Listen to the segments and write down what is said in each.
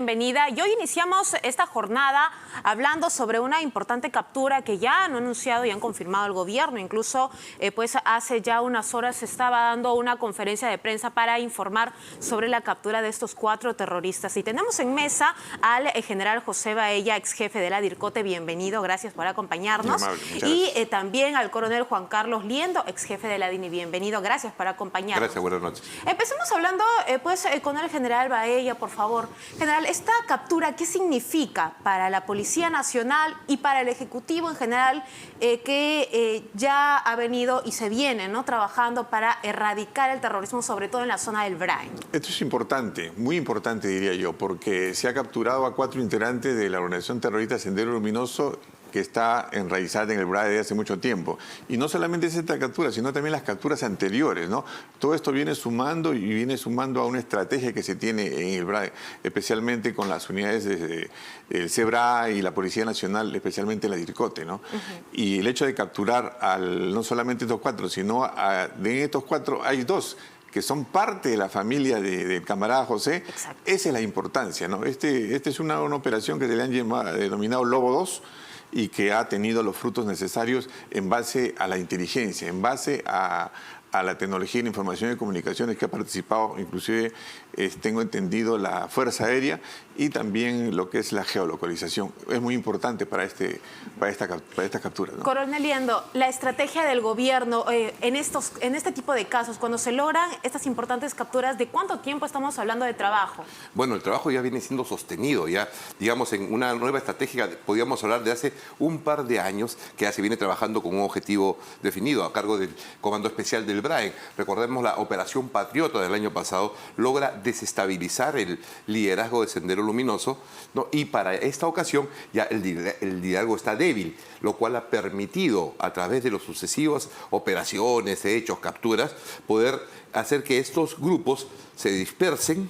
Bienvenida. Y hoy iniciamos esta jornada hablando sobre una importante captura que ya han anunciado y han confirmado el gobierno. Incluso pues hace ya unas horas se estaba dando una conferencia de prensa para informar sobre la captura de estos 4 terroristas. Y tenemos en mesa al general José Baella, ex jefe de la DIRCOTE. Bienvenido, gracias por acompañarnos. Y también al coronel Juan Carlos Liendo, ex jefe de la DINI. Bienvenido, gracias por acompañarnos. Gracias, buenas noches. Empecemos hablando con el general Baella, por favor. General, esta captura, ¿qué significa para la Policía Nacional y para el Ejecutivo en general que ya ha venido y se viene trabajando para erradicar el terrorismo, sobre todo en la zona del Brain? Esto es importante, muy importante diría yo, porque se ha capturado a 4 integrantes de la organización terrorista Sendero Luminoso, que está enraizada en el BRAE desde hace mucho tiempo. Y no solamente es esta captura, sino también las capturas anteriores, ¿no? Todo esto viene sumando a una estrategia que se tiene en el BRAE, especialmente con las unidades del CEBRA y la Policía Nacional, especialmente la DIRCOTE, ¿no? Y el hecho de capturar no solamente estos 4, sino de estos 4 hay 2 que son parte de la familia del camarada José. Exacto. Esa es la importancia, ¿no? Este es una operación que se le han denominado Lobo 2, y que ha tenido los frutos necesarios en base a la inteligencia, en base a la tecnología de la información y comunicaciones que ha participado, inclusive tengo entendido, la Fuerza Aérea y también lo que es la geolocalización. Es muy importante para esta captura, ¿no? Coronel Liendo, la estrategia del gobierno en este tipo de casos, cuando se logran estas importantes capturas, ¿de cuánto tiempo estamos hablando de trabajo? Bueno, el trabajo ya viene siendo sostenido, ya digamos en una nueva estrategia, podríamos hablar de hace un par de años que ya se viene trabajando con un objetivo definido a cargo del Comando Especial del BRAE. Recordemos la Operación Patriota del año pasado, logra desestabilizar el liderazgo de Sendero Luminoso, ¿no? Y para esta ocasión ya el liderazgo está débil, lo cual ha permitido a través de las sucesivas operaciones, hechos, capturas, poder hacer que estos grupos se dispersen,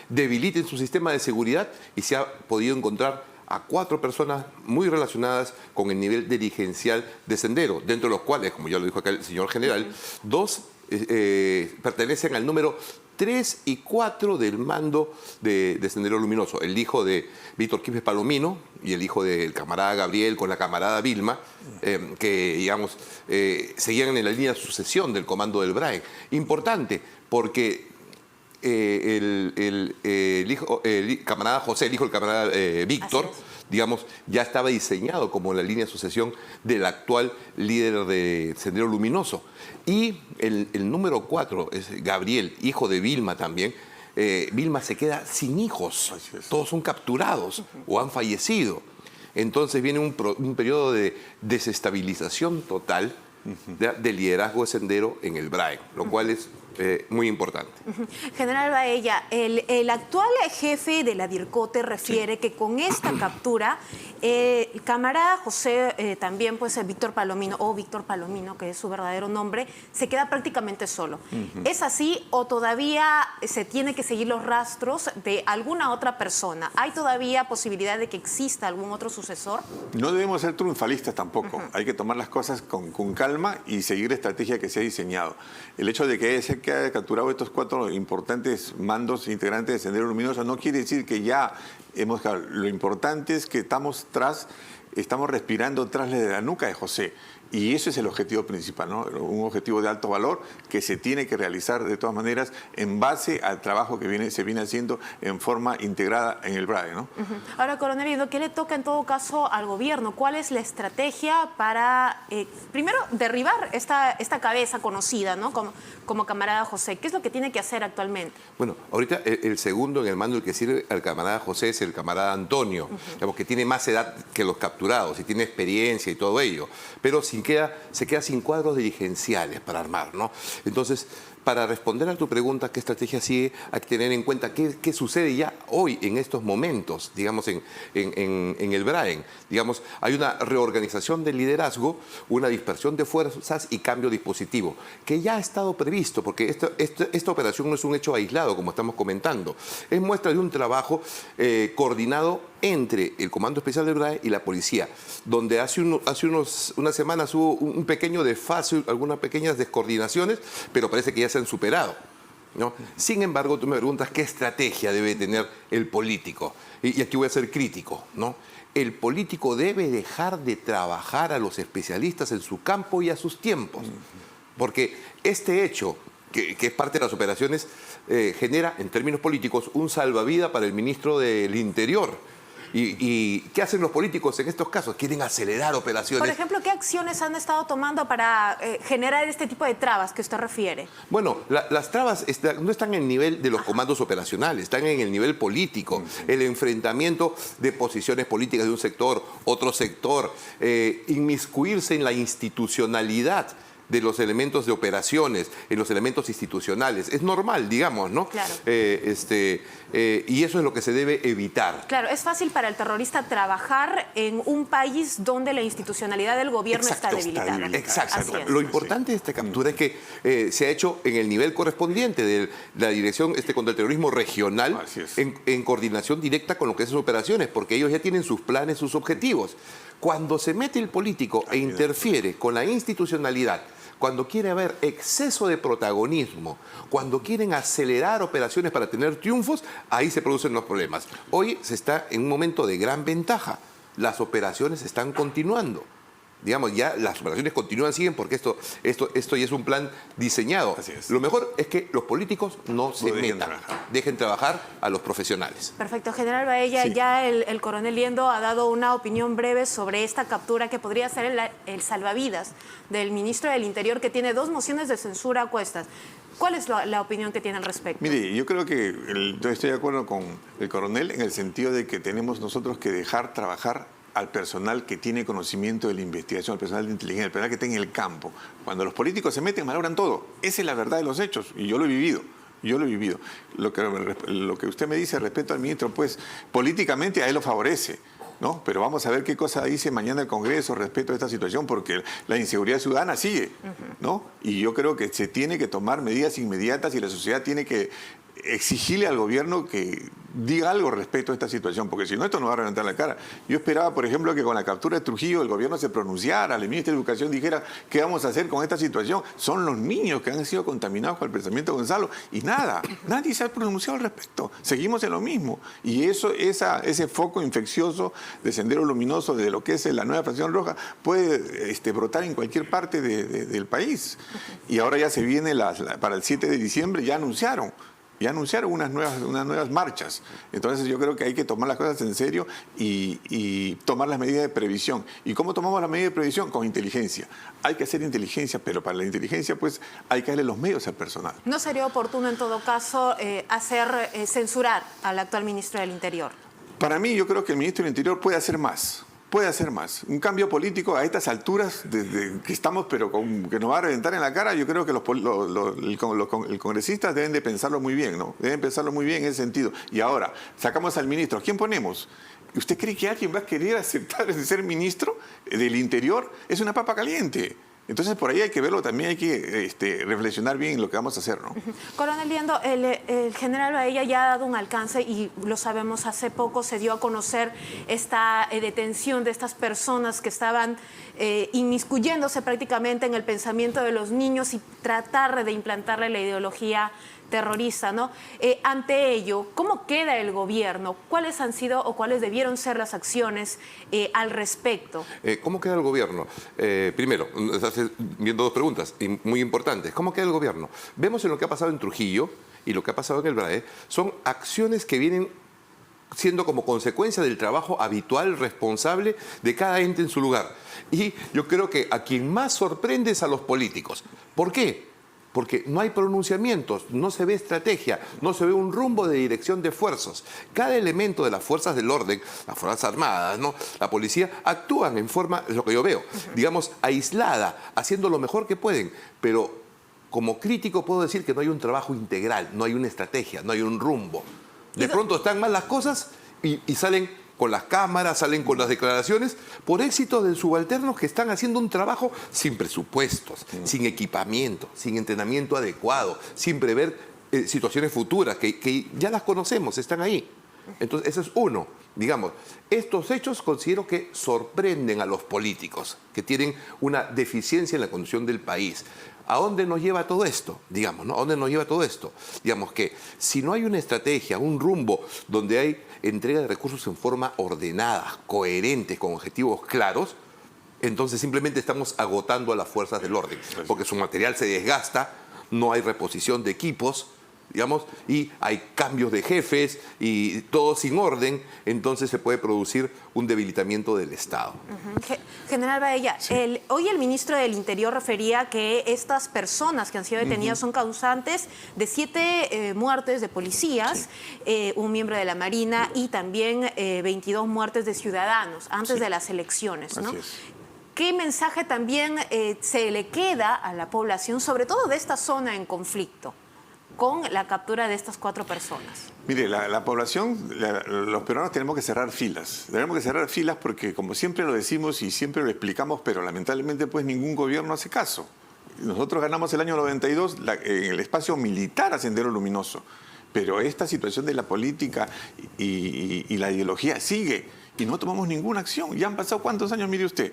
debiliten su sistema de seguridad y se ha podido encontrar a 4 personas muy relacionadas con el nivel dirigencial de Sendero, dentro de los cuales, como ya lo dijo acá el señor general, 2 pertenecen al número 3 y 4 del mando de Sendero Luminoso, el hijo de Víctor Quispe Palomino y el hijo del camarada Gabriel con la camarada Vilma, que digamos seguían en la línea de sucesión del comando del BRAE. Importante, porque el camarada José, el hijo del camarada Víctor, digamos, ya estaba diseñado como la línea de sucesión del actual líder de Sendero Luminoso. Y el número 4 es Gabriel, hijo de Vilma también. Vilma se queda sin hijos, todos son capturados o han fallecido. Entonces viene un periodo de desestabilización total del liderazgo de Sendero en el BRAE, lo cual es muy importante. General Baella, el actual jefe de la DIRCOTE refiere que con esta captura, el camarada José, también pues Víctor Palomino, que es su verdadero nombre, se queda prácticamente solo. ¿Es así o todavía se tiene que seguir los rastros de alguna otra persona? ¿Hay todavía posibilidad de que exista algún otro sucesor? No debemos ser triunfalistas tampoco. Hay que tomar las cosas con calma y seguir la estrategia que se ha diseñado. El hecho de que haya capturado estos 4 importantes mandos integrantes de Sendero Luminoso no quiere decir que ya hemos... Lo importante es que estamos respirando tras de la nuca de José. Y ese es el objetivo principal, ¿no? Un objetivo de alto valor que se tiene que realizar de todas maneras en base al trabajo que se viene haciendo en forma integrada en el BRAE, ¿no? Ahora, coronel Liendo, ¿qué le toca en todo caso al gobierno? ¿Cuál es la estrategia para, primero, derribar esta cabeza conocida, ¿no? como camarada José? ¿Qué es lo que tiene que hacer actualmente? Bueno, ahorita el segundo en el mando, el que sirve al camarada José, es el camarada Antonio, digamos, que tiene más edad que los capturados y tiene experiencia y todo ello, pero se queda sin cuadros dirigenciales para armar, ¿no? Entonces, para responder a tu pregunta, ¿qué estrategia sigue? Hay que tener en cuenta qué sucede ya hoy, en estos momentos, digamos, en el BRAE. Digamos, hay una reorganización del liderazgo, una dispersión de fuerzas y cambio dispositivo, que ya ha estado previsto, porque esta operación no es un hecho aislado, como estamos comentando. Es muestra de un trabajo coordinado entre el Comando Especial del BRAE y la policía, donde hace unas semanas hubo un pequeño desfase, algunas pequeñas descoordinaciones, pero parece que ya se han superado. ¿no? Sin embargo, tú me preguntas qué estrategia debe tener el político. Y aquí voy a ser crítico, ¿no? El político debe dejar de trabajar a los especialistas en su campo y a sus tiempos. Porque este hecho, que es parte de las operaciones, genera, en términos políticos, un salvavidas para el ministro del Interior. ¿Y qué hacen los políticos en estos casos? Quieren acelerar operaciones. Por ejemplo, ¿qué acciones han estado tomando para generar este tipo de trabas que usted refiere? Bueno, las trabas no están en el nivel de los comandos operacionales, están en el nivel político. El enfrentamiento de posiciones políticas de un sector, otro sector, inmiscuirse en la institucionalidad de los elementos de operaciones, en los elementos institucionales. Es normal, digamos, ¿no? Claro. Y eso es lo que se debe evitar. Claro, es fácil para el terrorista trabajar en un país donde la institucionalidad del gobierno está debilitada. Exacto. Lo importante de esta captura es que se ha hecho en el nivel correspondiente de la Dirección contra el Terrorismo Regional, en coordinación directa con lo que es sus operaciones, porque ellos ya tienen sus planes, sus objetivos. Cuando se mete el político e interfiere con la institucionalidad, cuando quiere haber exceso de protagonismo, cuando quieren acelerar operaciones para tener triunfos, ahí se producen los problemas. Hoy se está en un momento de gran ventaja. Las operaciones están continuando. Digamos, ya las operaciones continúan, siguen, porque esto ya es un plan diseñado. Lo mejor es que los políticos no se metan, dejen trabajar a los profesionales. Perfecto. General Baella, ya el coronel Liendo ha dado una opinión breve sobre esta captura que podría ser el salvavidas del ministro del Interior, que tiene 2 mociones de censura a cuestas. ¿Cuál es la opinión que tiene al respecto? Mire, yo creo que estoy de acuerdo con el coronel en el sentido de que tenemos nosotros que dejar trabajar al personal que tiene conocimiento de la investigación, al personal de inteligencia, al personal que está en el campo. Cuando los políticos se meten, malogran todo. Esa es la verdad de los hechos, y yo lo he vivido. Yo lo he vivido. Lo que usted me dice respecto al ministro, pues políticamente a él lo favorece, ¿no? Pero vamos a ver qué cosa dice mañana el Congreso respecto a esta situación, porque la inseguridad ciudadana sigue, ¿no? Y yo creo que se tiene que tomar medidas inmediatas y la sociedad tiene que exigirle al gobierno que diga algo respecto a esta situación, porque si no, esto nos va a reventar la cara. Yo esperaba, por ejemplo, que con la captura de Trujillo el gobierno se pronunciara, el ministro de Educación dijera qué vamos a hacer con esta situación. Son los niños que han sido contaminados con el pensamiento de Gonzalo y nada, nadie se ha pronunciado al respecto. Seguimos en lo mismo. Y ese foco infeccioso de Sendero Luminoso, de lo que es la nueva fracción roja, puede brotar en cualquier parte del país. Y ahora ya se viene para el 7 de diciembre, ya anunciaron unas nuevas marchas. Entonces yo creo que hay que tomar las cosas en serio y tomar las medidas de previsión. ¿Y cómo tomamos las medidas de previsión? Con inteligencia. Hay que hacer inteligencia, pero para la inteligencia pues hay que darle los medios al personal. ¿No sería oportuno en todo caso censurar al actual ministro del Interior? Para mí yo creo que el ministro del Interior puede hacer más. Puede hacer más. Un cambio político a estas alturas, desde que estamos, pero que nos va a reventar en la cara, yo creo que los congresistas deben de pensarlo muy bien, ¿no? Deben pensarlo muy bien en ese sentido. Y ahora, sacamos al ministro. ¿Quién ponemos? ¿Usted cree que alguien va a querer aceptar de ser ministro del Interior? Es una papa caliente. Entonces, por ahí hay que verlo, también hay que reflexionar bien en lo que vamos a hacer, ¿no? Coronel Liendo, el general Baella ya ha dado un alcance y lo sabemos, hace poco se dio a conocer esta detención de estas personas que estaban inmiscuyéndose prácticamente en el pensamiento de los niños y tratar de implantarle la ideología terrorista, ¿no? Ante ello, ¿cómo queda el gobierno? ¿Cuáles han sido o cuáles debieron ser las acciones al respecto? ¿Cómo queda el gobierno? Primero, estás viendo 2 preguntas muy importantes. ¿Cómo queda el gobierno? Vemos en lo que ha pasado en Trujillo y lo que ha pasado en el BRAE, son acciones que vienen siendo como consecuencia del trabajo habitual, responsable de cada ente en su lugar. Y yo creo que a quien más sorprende es a los políticos. ¿Por qué? Porque no hay pronunciamientos, no se ve estrategia, no se ve un rumbo de dirección de esfuerzos. Cada elemento de las fuerzas del orden, las Fuerzas Armadas, ¿no?, la policía, actúan en forma, es lo que yo veo, digamos, aislada, haciendo lo mejor que pueden. Pero como crítico puedo decir que no hay un trabajo integral, no hay una estrategia, no hay un rumbo. De pronto están mal las cosas y salen con las cámaras, salen con las declaraciones, por éxito de subalternos que están haciendo un trabajo sin presupuestos, sin equipamiento, sin entrenamiento adecuado, sin prever situaciones futuras, que ya las conocemos, están ahí. Entonces, ese es uno. Digamos, estos hechos considero que sorprenden a los políticos, que tienen una deficiencia en la conducción del país. ¿a dónde nos lleva todo esto? Digamos, ¿no? ¿A dónde nos lleva todo esto? Digamos que si no hay una estrategia, un rumbo donde hay entrega de recursos en forma ordenada, coherente, con objetivos claros, entonces simplemente estamos agotando a las fuerzas del orden, porque su material se desgasta, no hay reposición de equipos, digamos, y hay cambios de jefes y todo sin orden, entonces se puede producir un debilitamiento del Estado. General Baella, Sí. hoy el ministro del Interior refería que estas personas que han sido detenidas son causantes de 7 muertes de policías, un miembro de la Marina y también 22 muertes de ciudadanos antes de las elecciones, ¿no? Así es. ¿Qué mensaje también se le queda a la población, sobre todo de esta zona en conflicto, con la captura de estas 4 personas? Mire, la población, los peruanos tenemos que cerrar filas. Tenemos que cerrar filas porque, como siempre lo decimos y siempre lo explicamos, pero lamentablemente pues ningún gobierno hace caso. Nosotros ganamos el año 92 en el espacio militar a Sendero Luminoso, pero esta situación de la política y la ideología sigue y no tomamos ninguna acción. Ya han pasado ¿cuántos años, mire usted?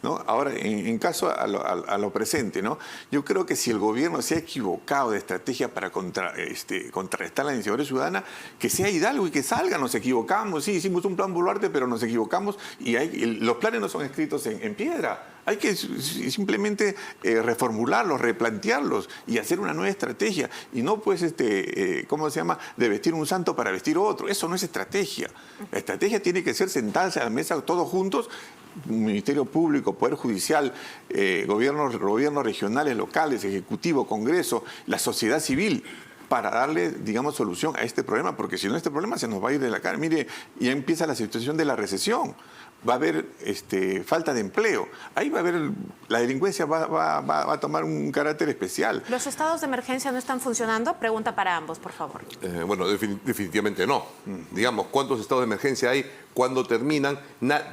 ¿No? Ahora, en caso a lo presente, ¿no? Yo creo que si el gobierno se ha equivocado de estrategia para contrarrestar la inseguridad ciudadana, que sea Hidalgo y que salga. Nos equivocamos, sí, hicimos un plan Boluarte, pero nos equivocamos y los planes no son escritos en piedra. Hay que simplemente reformularlos, replantearlos y hacer una nueva estrategia. Y no, pues, ¿cómo se llama?, de vestir un santo para vestir otro. Eso no es estrategia. La estrategia tiene que ser sentarse a la mesa todos juntos, Ministerio Público, Poder Judicial, gobiernos regionales, locales, Ejecutivo, Congreso, la sociedad civil, para darle, digamos, solución a este problema, porque si no, este problema se nos va a ir de la cara. Mire, ya empieza la situación de la recesión. Va a haber falta de empleo. Ahí va a haber, la delincuencia va a tomar un carácter especial. ¿Los estados de emergencia no están funcionando? Pregunta para ambos, por favor. Bueno, definitivamente no. Digamos, ¿cuántos estados de emergencia hay? ¿Cuándo terminan?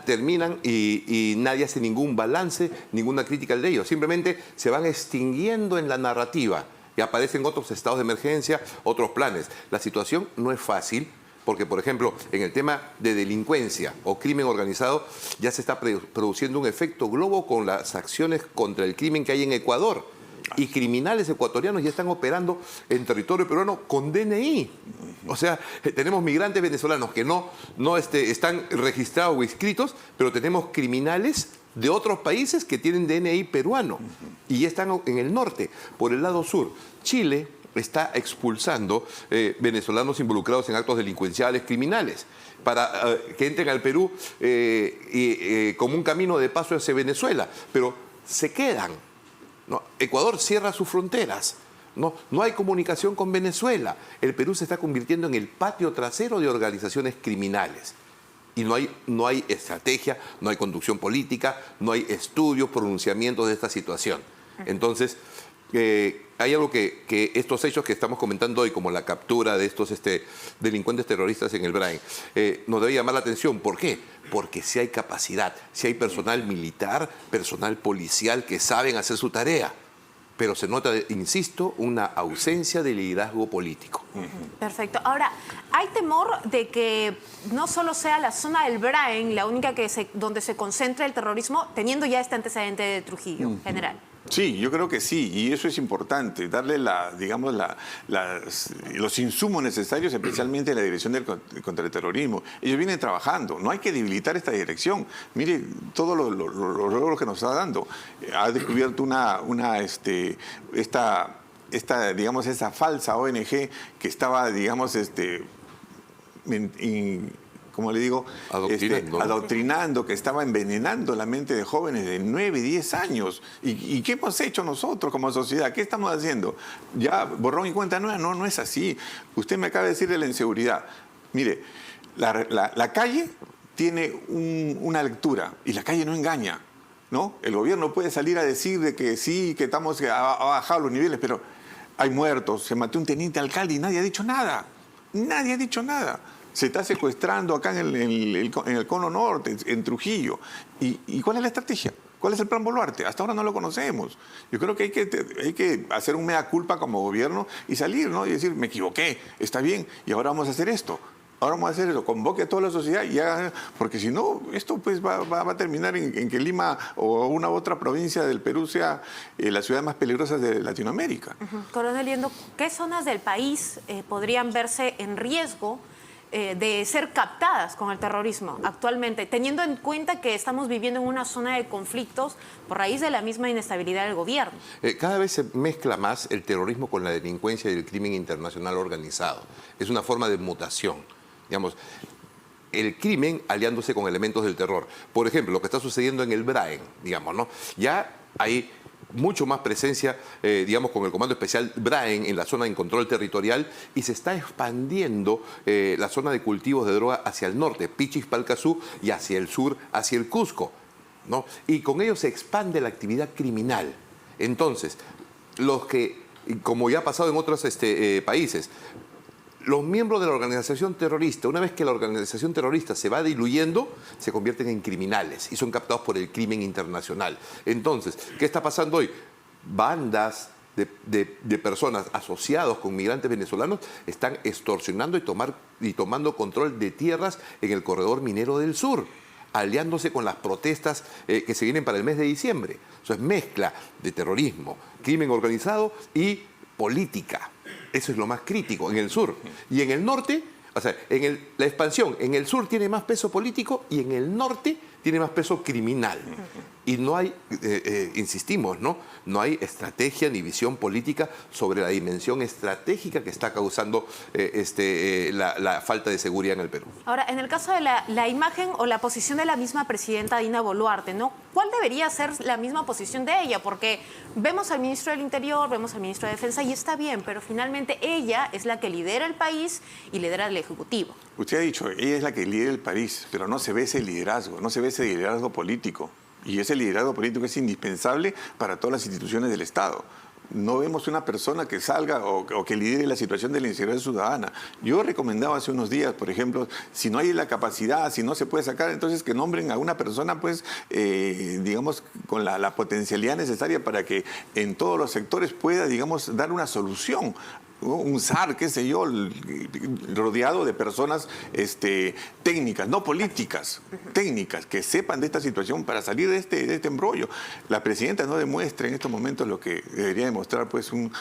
Terminan y nadie hace ningún balance, ninguna crítica de ellos. Simplemente se van extinguiendo en la narrativa y aparecen otros estados de emergencia, otros planes. La situación no es fácil. Porque, por ejemplo, en el tema de delincuencia o crimen organizado ya se está produciendo un efecto globo con las acciones contra el crimen que hay en Ecuador. Y criminales ecuatorianos ya están operando en territorio peruano con DNI. O sea, tenemos migrantes venezolanos que no están registrados o inscritos, pero tenemos criminales de otros países que tienen DNI peruano y ya están en el norte. Por el lado sur, Chile está expulsando venezolanos involucrados en actos delincuenciales, criminales, para que entren al Perú como un camino de paso hacia Venezuela. Pero se quedan, ¿no? Ecuador cierra sus fronteras. No hay comunicación con Venezuela. El Perú se está convirtiendo en el patio trasero de organizaciones criminales. Y no hay estrategia, no hay conducción política, no hay estudios, pronunciamientos de esta situación. Entonces, hay algo que estos hechos que estamos comentando hoy, como la captura de estos delincuentes terroristas en el Brain, nos debe llamar la atención. ¿Por qué? Porque si hay capacidad, si hay personal militar, personal policial que saben hacer su tarea. Pero se nota, insisto, una ausencia de liderazgo político. Perfecto. Ahora, ¿hay temor de que no solo sea la zona del Brain la única donde se concentra el terrorismo, teniendo ya este antecedente de Trujillo, general? Sí, yo creo que sí, y eso es importante, darle los insumos necesarios, especialmente la Dirección contra el Terrorismo. Ellos vienen trabajando, no hay que debilitar esta dirección. Mire, todos los logros que nos está dando. Ha descubierto digamos, esa falsa ONG que estaba, digamos, como le digo, adoctrinando, que estaba envenenando la mente de jóvenes de 9 y 10 años. ¿Y qué hemos hecho nosotros como sociedad? ¿Qué estamos haciendo? Ya, borrón y cuenta nueva. No es así. Usted me acaba de decir de la inseguridad. Mire, la calle tiene una lectura y la calle no engaña, ¿no? El gobierno puede salir a decir de que sí, que ha bajado los niveles, pero hay muertos, se mató un teniente alcalde y nadie ha dicho nada. Nadie ha dicho nada. Se está secuestrando acá en el Cono Norte, en Trujillo. ¿Y cuál es la estrategia? ¿Cuál es el plan Boluarte? Hasta ahora no lo conocemos. Yo creo que hay que hacer un mea culpa como gobierno y salir, ¿no? Y decir, me equivoqué, está bien, y ahora vamos a hacer esto. Ahora vamos a hacer eso, convoque a toda la sociedad y haga, porque si no, esto pues va a terminar en que Lima o una u otra provincia del Perú sea la ciudad más peligrosa de Latinoamérica. Coronel Liendo, ¿qué zonas del país podrían verse en riesgo de ser captadas con el terrorismo actualmente, teniendo en cuenta que estamos viviendo en una zona de conflictos por raíz de la misma inestabilidad del gobierno? Cada vez se mezcla más el terrorismo con la delincuencia y el crimen internacional organizado. Es una forma de mutación. Digamos, el crimen aliándose con elementos del terror. Por ejemplo, lo que está sucediendo en el Braen, digamos, ¿no? Ya hay mucho más presencia, digamos, con el Comando Especial Braen en la zona de control territorial y se está expandiendo la zona de cultivos de droga hacia el norte, Pichis, Palcazú, y hacia el sur, hacia el Cusco, ¿no? Y con ello se expande la actividad criminal. Entonces, los que, como ya ha pasado en otros países, los miembros de la organización terrorista, una vez que la organización terrorista se va diluyendo, se convierten en criminales y son captados por el crimen internacional. Entonces, ¿qué está pasando hoy? Bandas de personas asociados con migrantes venezolanos están extorsionando y tomando control de tierras en el corredor minero del sur, aliándose con las protestas que se vienen para el mes de diciembre. Eso es mezcla de terrorismo, crimen organizado y política. Eso es lo más crítico en el sur. Y en el norte, o sea, la expansión en el sur tiene más peso político y en el norte tiene más peso criminal. Y no hay, insistimos, no hay estrategia ni visión política sobre la dimensión estratégica que está causando la falta de seguridad en el Perú. Ahora, en el caso de la imagen o la posición de la misma presidenta Dina Boluarte, ¿no? ¿Cuál debería ser la misma posición de ella? Porque vemos al ministro del Interior, vemos al ministro de Defensa y está bien, pero finalmente ella es la que lidera el país y lidera el Ejecutivo. Usted ha dicho, ella es la que lidera el país, pero no se ve ese liderazgo, no se ve ese liderazgo político. Y ese liderazgo político es indispensable para todas las instituciones del Estado. No vemos una persona que salga o que lidere la situación de la inseguridad ciudadana. Yo recomendaba hace unos días, por ejemplo, si no hay la capacidad, si no se puede sacar, entonces que nombren a una persona, pues, digamos, con la potencialidad necesaria para que en todos los sectores pueda, digamos, dar una solución. Un SAR, qué sé yo, rodeado de personas técnicas, no políticas, técnicas, que sepan de esta situación para salir de este embrollo. La presidenta no demuestra en estos momentos lo que debería demostrar pues un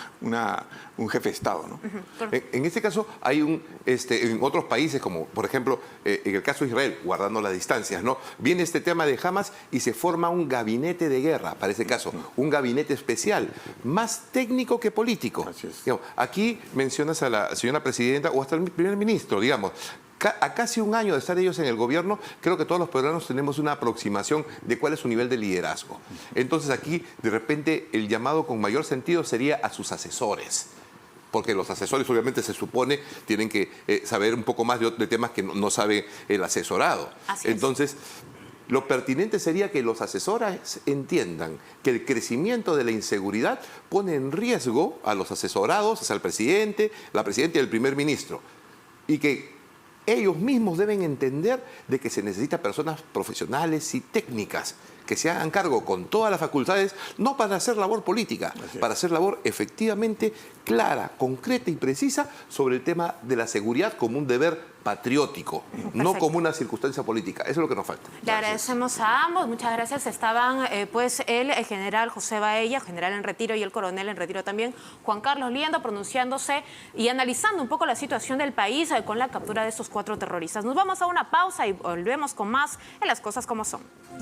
jefe de Estado, ¿no? En este caso hay en otros países, como por ejemplo en el caso de Israel, guardando las distancias, ¿no? Viene este tema de Hamas y se forma un gabinete de guerra, para ese caso, un gabinete especial, más técnico que político. Así es. Digamos, aquí mencionas a la señora presidenta o hasta el primer ministro, digamos. A casi un año de estar ellos en el gobierno, creo que todos los peruanos tenemos una aproximación de cuál es su nivel de liderazgo. Entonces aquí, de repente, el llamado con mayor sentido sería a sus asesores. Porque los asesores, obviamente, se supone, tienen que saber un poco más de temas que no sabe el asesorado. Así es. Entonces, lo pertinente sería que los asesores entiendan que el crecimiento de la inseguridad pone en riesgo a los asesorados, o sea, al presidente, la presidenta y el primer ministro. Y que ellos mismos deben entender de que se necesitan personas profesionales y técnicas que se hagan cargo con todas las facultades, no para hacer labor política, para hacer labor efectivamente clara, concreta y precisa sobre el tema de la seguridad como un deber patriótico, no como una circunstancia política. Eso es lo que nos falta. Le agradecemos a ambos, muchas gracias. Estaban pues el general José Baella, general en retiro, y el coronel en retiro también, Juan Carlos Liendo, pronunciándose y analizando un poco la situación del país con la captura de estos 4 terroristas. Nos vamos a una pausa y volvemos con más en Las Cosas Como Son.